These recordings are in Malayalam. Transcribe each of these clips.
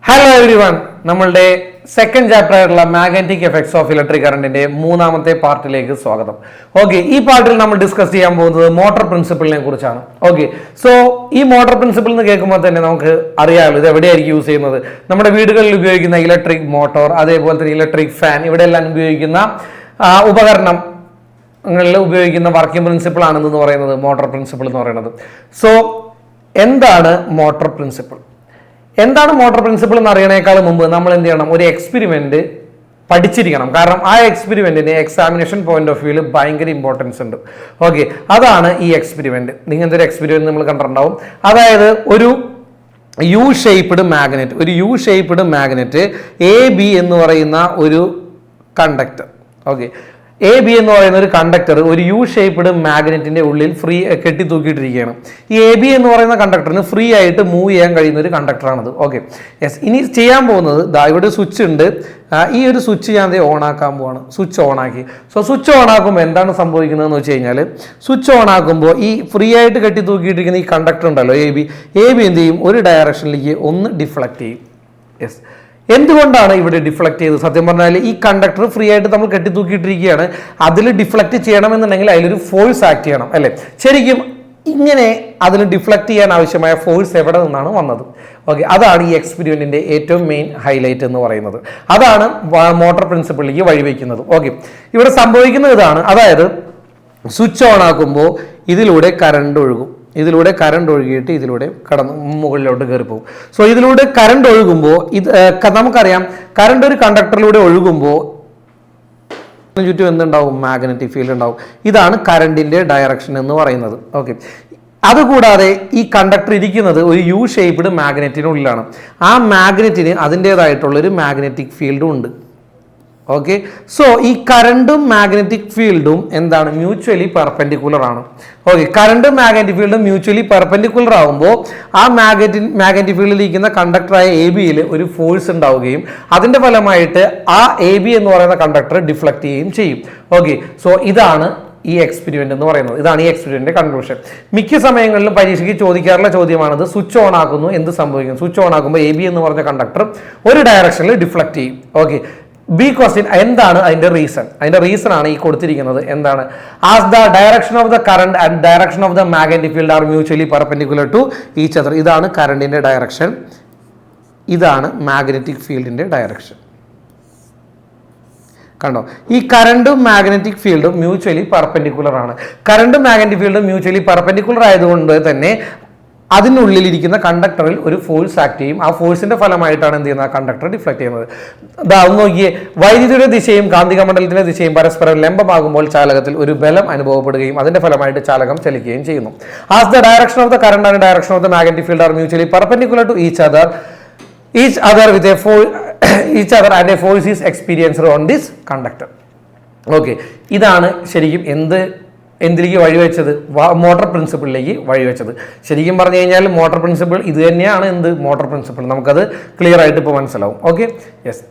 ഹലോ എവരി വൺ, നമ്മളുടെ സെക്കൻഡ് ചാപ്റ്റർ ആയിട്ടുള്ള മാഗ്നറ്റിക് എഫക്ട്സ് ഓഫ് ഇലക്ട്രിക് കറണ്ടിന്റെ മൂന്നാമത്തെ പാർട്ടിലേക്ക് സ്വാഗതം. ഓക്കെ, ഈ പാർട്ടിൽ നമ്മൾ ഡിസ്കസ് ചെയ്യാൻ പോകുന്നത് മോട്ടോർ പ്രിൻസിപ്പിളിനെ കുറിച്ചാണ്. ഓക്കെ, സോ ഈ മോട്ടോർ പ്രിൻസിപ്പിൾ എന്ന് കേൾക്കുമ്പോൾ തന്നെ നമുക്ക് അറിയാമല്ലോ ഇത് എവിടെയായിരിക്കും യൂസ് ചെയ്യുന്നത്. നമ്മുടെ വീടുകളിൽ ഉപയോഗിക്കുന്ന ഇലക്ട്രിക് മോട്ടോർ, അതേപോലെ തന്നെ ഇലക്ട്രിക് ഫാൻ, ഇവിടെ എല്ലാം ഉപയോഗിക്കുന്ന ഉപകരണങ്ങളിൽ ഉപയോഗിക്കുന്ന വർക്കിംഗ് പ്രിൻസിപ്പിൾ ആണെന്ന് പറയുന്നത് മോട്ടോർ പ്രിൻസിപ്പിൾ എന്ന് പറയുന്നത്. സോ എന്താണ് മോട്ടോർ പ്രിൻസിപ്പിൾ? എന്താണ് മോട്ടോർ പ്രിൻസിപ്പിൾ എന്ന് അറിയണേക്കാൾ മുമ്പ് നമ്മൾ എന്ത് ചെയ്യണം? ഒരു എക്സ്പെരിമെന്റ് പഠിച്ചിരിക്കണം. കാരണം ആ എക്സ്പെരിമെന്റിന് എക്സാമിനേഷൻ പോയിന്റ് ഓഫ് വ്യൂവിൽ ഭയങ്കര ഇമ്പോർട്ടൻസ് ഉണ്ട്. ഓക്കെ, അതാണ് ഈ എക്സ്പെരിമെന്റ്. നിങ്ങൾക്ക് ഒരു എക്സ്പെരിമെന്റ് നമ്മൾ കണ്ടിട്ടുണ്ടാവും. അതായത് ഒരു U shaped magnet A B എന്ന് പറയുന്ന ഒരു കണ്ടക്ടർ. ഓക്കെ, എ ബി എന്ന് പറയുന്ന ഒരു കണ്ടക്ടർ ഒരു യു ഷേപ്പ്ഡ് മാഗ്നറ്റിന്റെ ഉള്ളിൽ ഫ്രീ കെട്ടി തൂക്കിയിട്ടിരിക്കുകയാണ്. ഈ എ ബി എന്ന് പറയുന്ന കണ്ടക്ടറിന് ഫ്രീ ആയിട്ട് മൂവ് ചെയ്യാൻ കഴിയുന്ന ഒരു കണ്ടക്ടറാണത്. Okay, yes. ഇനി ചെയ്യാൻ പോകുന്നത് ഇവിടെ സ്വിച്ച് ഉണ്ട്. ഈ ഒരു സ്വിച്ച് ഞാൻ ഓൺ ആക്കാൻ പോവാണ്. സ്വിച്ച് ഓൺ ആക്കി. സോ സ്വിച്ച് ഓൺ ആക്കുമ്പോൾ എന്താണ് സംഭവിക്കുന്നതെന്ന് വെച്ച് കഴിഞ്ഞാൽ, സ്വിച്ച് ഓൺ ആക്കുമ്പോൾ ഈ ഫ്രീ ആയിട്ട് കെട്ടി തൂക്കിയിട്ടിരിക്കുന്ന ഈ കണ്ടക്ടർ ഉണ്ടല്ലോ എ ബി എന്ത് ചെയ്യും? ഒരു ഡയറക്ഷനിലേക്ക് ഒന്ന് ഡിഫ്ലക്ട് ചെയ്യും. യെസ്. എന്തുകൊണ്ടാണ് ഇവിടെ ഡിഫ്ലക്ട് ചെയ്തത്? സത്യം പറഞ്ഞാൽ ഈ കണ്ടക്ടർ ഫ്രീ ആയിട്ട് നമ്മൾ കെട്ടിത്തൂക്കിയിട്ടിരിക്കുകയാണ്. അതിൽ ഡിഫ്ലക്ട് ചെയ്യണമെന്നുണ്ടെങ്കിൽ അതിലൊരു ഫോഴ്സ് ആക്ട് ചെയ്യണം, അല്ലേ? ശരിക്കും ഇങ്ങനെ അതിന് ഡിഫ്ലക്ട് ചെയ്യാൻ ആവശ്യമായ ഫോഴ്സ് എവിടെ നിന്നാണ് വന്നത്? ഓക്കെ, അതാണ് ഈ എക്സ്പെരിമെന്റിന്റെ ഏറ്റവും മെയിൻ ഹൈലൈറ്റ് എന്ന് പറയുന്നത്. അതാണ് മോട്ടോർ പ്രിൻസിപ്പിളിലേക്ക് വഴിവെക്കുന്നത്. ഓക്കെ, ഇവിടെ സംഭവിക്കുന്നത് ഇതാണ്. അതായത് സ്വിച്ച് ഓൺ ആക്കുമ്പോൾ ഇതിലൂടെ കറണ്ട് ഒഴുകും. ഇതിലൂടെ കറണ്ട് ഒഴുകിയിട്ട് ഇതിലൂടെ മുകളിലോട്ട് കയറി പോകും. സോ ഇതിലൂടെ കറണ്ട് ഒഴുകുമ്പോൾ നമുക്കറിയാം, കറണ്ട് ഒരു കണ്ടക്ടറിലൂടെ ഒഴുകുമ്പോൾ ചുറ്റും എന്തുണ്ടാവും? മാഗ്നറ്റിക് ഫീൽഡ് ഉണ്ടാവും. ഇതാണ് കറണ്ടിന്റെ ഡയറക്ഷൻ എന്ന് പറയുന്നത്. ഓക്കെ, അതുകൂടാതെ ഈ കണ്ടക്ടർ ഇരിക്കുന്നത് ഒരു യു ഷേപ്പ്ഡ് മാഗ്നറ്റിനുള്ളിലാണ്. ആ മാഗ്നറ്റിന് അതിൻ്റെതായിട്ടുള്ളൊരു മാഗ്നറ്റിക് ഫീൽഡും ഉണ്ട്. ഓക്കെ, സോ ഈ കറണ്ടും മാഗ്നറ്റിക് ഫീൽഡും എന്താണ്? മ്യൂച്വലി പെർപെൻഡിക്കുലർ ആണ്. ഓക്കെ, കറണ്ടും മാഗ്നറ്റിക് ഫീൽഡും മ്യൂച്വലി പെർപെൻഡിക്കുലർ ആകുമ്പോൾ ആ മാഗ്നറ്റിക് ഫീൽഡിൽ ഇരിക്കുന്ന കണ്ടക്ടറായ എ ബിയിൽ ഒരു ഫോഴ്സ് ഉണ്ടാവുകയും അതിന്റെ ഫലമായിട്ട് ആ എ ബി എന്ന് പറയുന്ന കണ്ടക്ടർ ഡിഫ്ലക്ട് ചെയ്യുകയും ചെയ്യും. ഓക്കെ, സോ ഇതാണ് ഈ എക്സ്പെരിമെന്റ് എന്ന് പറയുന്നത്. ഇതാണ് ഈ എക്സ്പെരിമെന്റിന്റെ കൺക്ലൂഷൻ. മിക്ക സമയങ്ങളിലും പരീക്ഷയ്ക്ക് ചോദിക്കാറുള്ള ചോദ്യമാണത്. സ്വിച്ച് ഓൺ ആക്കുന്നു, എന്ത് സംഭവിക്കും? സ്വിച്ച് ഓൺ ആക്കുമ്പോൾ എ ബി എന്ന് പറഞ്ഞ കണ്ടക്ടർ ഒരു ഡയറക്ഷനിൽ ഡിഫ്ലക്ട് ചെയ്യും. ഓക്കെ, ബി ക്വസ്റ്റ്യൻ എന്താണ് അതിന്റെ റീസൺ? അതിന്റെ റീസൺ ആണ് ഈ കൊടുത്തിരിക്കുന്നത്. എന്താണ്? As the direction of the current and direction of the magnetic field are mutually perpendicular to each other. ഇതാണ് കറണ്ടിന്റെ ഡയറക്ഷൻ, ഇതാണ് മാഗ്നറ്റിക് ഫീൽഡിന്റെ ഡയറക്ഷൻ. കണ്ടോ? ഈ കറണ്ടും മാഗ്നറ്റിക് ഫീൽഡും മ്യൂച്വലി പെർപെൻഡിക്കുലർ ആണ്. കറണ്ടും മാഗ്നറ്റിക് ഫീൽഡും മ്യൂച്വലി പെർപെൻഡിക്കുലർ ആയതുകൊണ്ട് തന്നെ അതിനുള്ളിലിരിക്കുന്ന കണ്ടക്ടറിൽ ഒരു ഫോഴ്സ് ആക്ട് ചെയ്യും. ആ ഫോഴ്സിന്റെ ഫലമായിട്ടാണ് എന്ത് ചെയ്യുന്നത്? ആ കണ്ടക്ടർ ഡിഫ്ലക്ട് ചെയ്യുന്നത്. ഒന്ന് നോക്കിയേ, വൈദ്യുതിയുടെ ദിശയും കാന്തിക മണ്ഡലത്തിന്റെ ദിശയും പരസ്പരം ലംബമാകുമ്പോൾ ചാലകത്തിൽ ഒരു ബലം അനുഭവപ്പെടുകയും അതിന്റെ ഫലമായിട്ട് ചാലകം ചലിക്കുകയും ചെയ്യുന്നു. As the direction of the current and direction of the magnetic field are mutually perpendicular to each other with a each other and a force is experienced on this conductor. Okay, ഇതാണ് ശരിക്കും എന്തിലേക്ക് വഴിവെച്ചത്? മോട്ടോർ പ്രിൻസിപ്പിളിലേക്ക് വഴിവെച്ചത്. ശരിക്കും പറഞ്ഞു കഴിഞ്ഞാൽ മോട്ടോർ പ്രിൻസിപ്പിൾ ഇത് തന്നെയാണ്. മോട്ടോർ പ്രിൻസിപ്പിൾ നമുക്കത് ക്ലിയർ ആയിട്ട് ഇപ്പോൾ മനസ്സിലാവും. Okay, yes.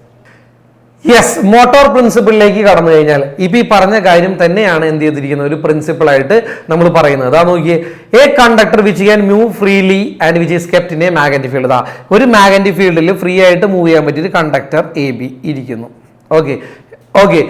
മോട്ടോർ പ്രിൻസിപ്പിളിലേക്ക് കടന്നു കഴിഞ്ഞാൽ ഇപ്പൊ ഈ പറഞ്ഞ കാര്യം തന്നെയാണ് എന്ത് ചെയ്തിരിക്കുന്നത്? ഒരു പ്രിൻസിപ്പിൾ ആയിട്ട് നമ്മൾ പറയുന്നത്. അതാ നോക്കിയേ, A conductor which can move freely and which is kept in A magnetic field. ഒരു മാഗ്നറ്റിക് ഫീൽഡിൽ ഫ്രീ ആയിട്ട് മൂവ് ചെയ്യാൻ പറ്റിയൊരു കണ്ടക്ടർ എ ബി ഇരിക്കുന്നു. ഓക്കെ,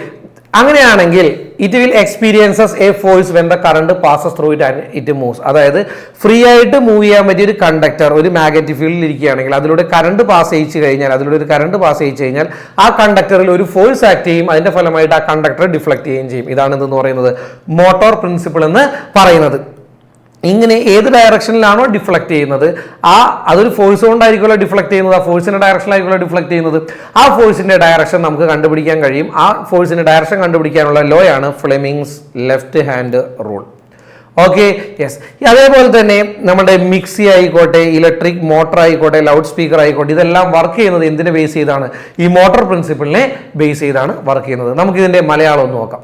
അങ്ങനെയാണെങ്കിൽ it will experiences A force when the current passes through it and it moves. അതായത് ഫ്രീ ആയിട്ട് മൂവ് ചെയ്യാൻ പറ്റിയ ഒരു കണ്ടക്ടർ ഒരു മാഗ്നറ്റിക് ഫീൽഡിൽ ഇരിക്കുകയാണെങ്കിൽ അതിലൂടെ കറണ്ട് പാസ് ചെയ്യിച്ചു കഴിഞ്ഞാൽ ആ കണ്ടക്ടറിൽ ഒരു ഫോഴ്സ് ആക്ട് ചെയ്യും. അതിന്റെ ഫലമായിട്ട് ആ കണ്ടക്ടർ ഡിഫ്ലക്ട് ചെയ്യുകയും ചെയ്യും. ഇതാണ് എന്തെന്ന് പറയുന്നത്? മോട്ടോർ പ്രിൻസിപ്പിൾ എന്ന് പറയുന്നത്. ഇങ്ങനെ ഏത് ഡയറക്ഷനിലാണോ ഡിഫ്ലക്ട് ചെയ്യുന്നത് അതൊരു ഫോഴ്സ് കൊണ്ടായിരിക്കുമല്ലോ ഡിഫ്ലക്ട് ചെയ്യുന്നത്. ആ ഫോഴ്സിന്റെ ഡയറക്ഷനിലായിരിക്കുമല്ലോ ഡിഫ്ലക്ട് ചെയ്യുന്നത്. ആ ഫോഴ്സിന്റെ ഡയറക്ഷൻ നമുക്ക് കണ്ടുപിടിക്കാൻ കഴിയും. ആ ഫോഴ്സിന്റെ ഡയറക്ഷൻ കണ്ടുപിടിക്കാനുള്ള ലോ ആണ് Fleming's left hand rule. Okay, yes. അതേപോലെ തന്നെ നമ്മുടെ മിക്സി ആയിക്കോട്ടെ, ഇലക്ട്രിക് മോട്ടോർ ആയിക്കോട്ടെ, ലൗഡ് സ്പീക്കർ ആയിക്കോട്ടെ, ഇതെല്ലാം വർക്ക് ചെയ്യുന്നത് എന്തിനെ ബേസ് ചെയ്താണ്? ഈ മോട്ടോർ പ്രിൻസിപ്പിളിനെ ബേസ് ചെയ്താണ് വർക്ക് ചെയ്യുന്നത്. നമുക്ക് ഇതിന്റെ മലയാളം ഒന്ന് നോക്കാം.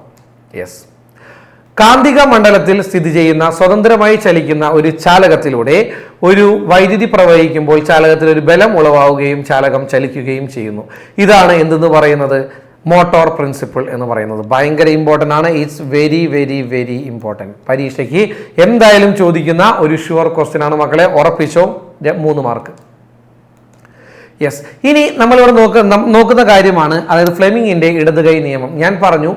യെസ്. കാന്തിക മണ്ഡലത്തിൽ സ്ഥിതി ചെയ്യുന്ന സ്വതന്ത്രമായി ചലിക്കുന്ന ഒരു ചാലകത്തിലൂടെ ഒരു വൈദ്യുതി പ്രവഹിക്കുമ്പോൾ ചാലകത്തിൽ ഒരു ബലം ഉളവാവുകയും ചാലകം ചലിക്കുകയും ചെയ്യുന്നു. ഇതാണ് എന്തെന്ന് പറയുന്നത്? മോട്ടോർ പ്രിൻസിപ്പിൾ എന്ന് പറയുന്നത്. ഭയങ്കര ഇമ്പോർട്ടൻ്റ് ആണ്. It's very very very important. പരീക്ഷയ്ക്ക് എന്തായാലും ചോദിക്കുന്ന ഒരു ഷുവർ ക്വസ്റ്റ്യൻ ആണ് മക്കളെ, ഉറപ്പിച്ചോ. 3 മാർക്ക്. യെസ്. ഇനി നമ്മളിവിടെ നോക്കുന്ന കാര്യമാണ്, അതായത് ഫ്ലെമിങ്ങിന്റെ ഇടത് കൈ നിയമം. ഞാൻ പറഞ്ഞു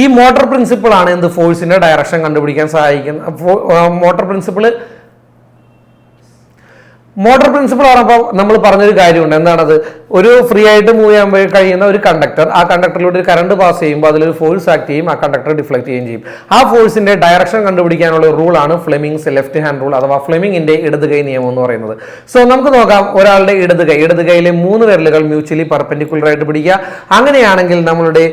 ഈ മോട്ടോർ പ്രിൻസിപ്പിൾ ആണ് എന്ത് ഫോഴ്സിന്റെ ഡയറക്ഷൻ കണ്ടുപിടിക്കാൻ സഹായിക്കുന്ന മോട്ടോർ പ്രിൻസിപ്പിൾ പറഞ്ഞപ്പോൾ നമ്മൾ പറഞ്ഞൊരു കാര്യമുണ്ട്. എന്താണത്? ഒരു ഫ്രീ ആയിട്ട് മൂവ് ചെയ്യാൻ കഴിയുന്ന ഒരു കണ്ടക്ടർ, ആ കണ്ടക്ടറിലൂടെ ഒരു കറണ്ട് പാസ് ചെയ്യുമ്പോൾ അതിലൊരു ഫോഴ്സ് ആക്ട് ചെയ്യും, ആ കണ്ടക്ടർ ഡിഫ്ലക്ട് ചെയ്യുകയും ചെയ്യും. ആ ഫോഴ്സിന്റെ ഡയറക്ഷൻ കണ്ടുപിടിക്കാനുള്ള റൂളാണ് ഫ്ലെമിങ്സ് ലെഫ്റ്റ് ഹാൻഡ് റൂൾ അഥവാ ഫ്ലെമിങ്ങിന്റെ ഇടത് കൈ നിയമം എന്ന് പറയുന്നത്. സോ നമുക്ക് നോക്കാം, ഒരാളുടെ ഇടത് കൈയിലെ 3 വിരലുകൾ മ്യൂച്വലി പെർപെൻഡിക്കുലർ ആയിട്ട് പിടിക്കുക. അങ്ങനെയാണെങ്കിൽ നമ്മളുടെ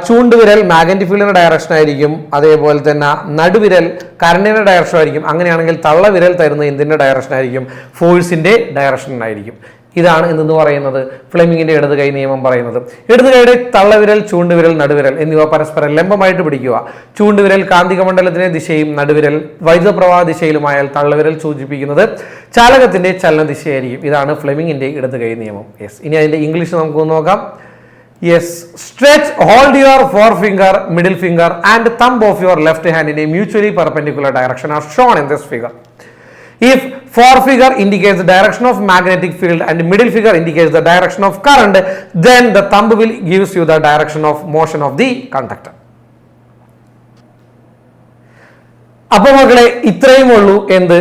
ചൂണ്ടുവിരൽ മാഗ്നറ്റിക് ഫീൽഡിന്റെ ഡയറക്ഷൻ ആയിരിക്കും, അതേപോലെ തന്നെ നടുവിരൽ കറണ്ടിന്റെ ഡയറക്ഷൻ ആയിരിക്കും. അങ്ങനെയാണെങ്കിൽ തള്ളവിരൽ തരുന്ന എന്തിന്റെ ഡയറക്ഷൻ ആയിരിക്കും? ഫോഴ്സിന്റെ ഡയറക്ഷൻ ആയിരിക്കും. ഇതാണ് എന്തെന്ന് പറയുന്നത് ഫ്ലെമിങ്ങിന്റെ ഇടത് കൈ നിയമം പറയുന്നത്. ഇടത് കൈയുടെ തള്ളവിരൽ, ചൂണ്ടുവിരൽ, നടുവിരൽ എന്നിവ പരസ്പരം ലംബമായിട്ട് പിടിക്കുക. ചൂണ്ടുവിരൽ കാന്തിക മണ്ഡലത്തിന്റെ ദിശയും നടുവിരൽ വൈദ്യുത പ്രവാഹ ദിശയിലുമായാൽ തള്ളവിരൽ സൂചിപ്പിക്കുന്നത് ചാലകത്തിന്റെ ചലന ദിശയായിരിക്കും. ഇതാണ് ഫ്ലെമിങ്ങിന്റെ ഇടത് കൈ നിയമം. യെസ്. ഇനി അതിന്റെ ഇംഗ്ലീഷ് നമുക്ക് നോക്കാം. Yes, stretch, hold your forefinger, middle finger and thumb of your left hand in a mutually perpendicular direction as shown in this figure. If forefinger indicates the direction of magnetic field and middle finger indicates the direction of current, then the thumb will gives you the direction of motion of the conductor. അപ്പോൾ മക്കളെ ഇത്രയും ഉള്ളൂ എന്ത്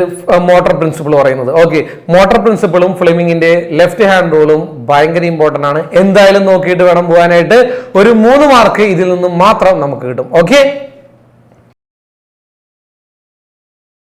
മോട്ടോർ പ്രിൻസിപ്പിൾ പറയുന്നത്. ഓക്കെ, മോട്ടോർ പ്രിൻസിപ്പിളും ഫ്ലെമിങ്ങിന്റെ ലെഫ്റ്റ് ഹാൻഡ് റൂളും ഭയങ്കര ഇമ്പോർട്ടന്റ് ആണ്. എന്തായാലും നോക്കിയിട്ട് വേണം പോകാനായിട്ട്. ഒരു 3 മാർക്ക് ഇതിൽ നിന്നും മാത്രം നമുക്ക് കിട്ടും. ഓക്കെ.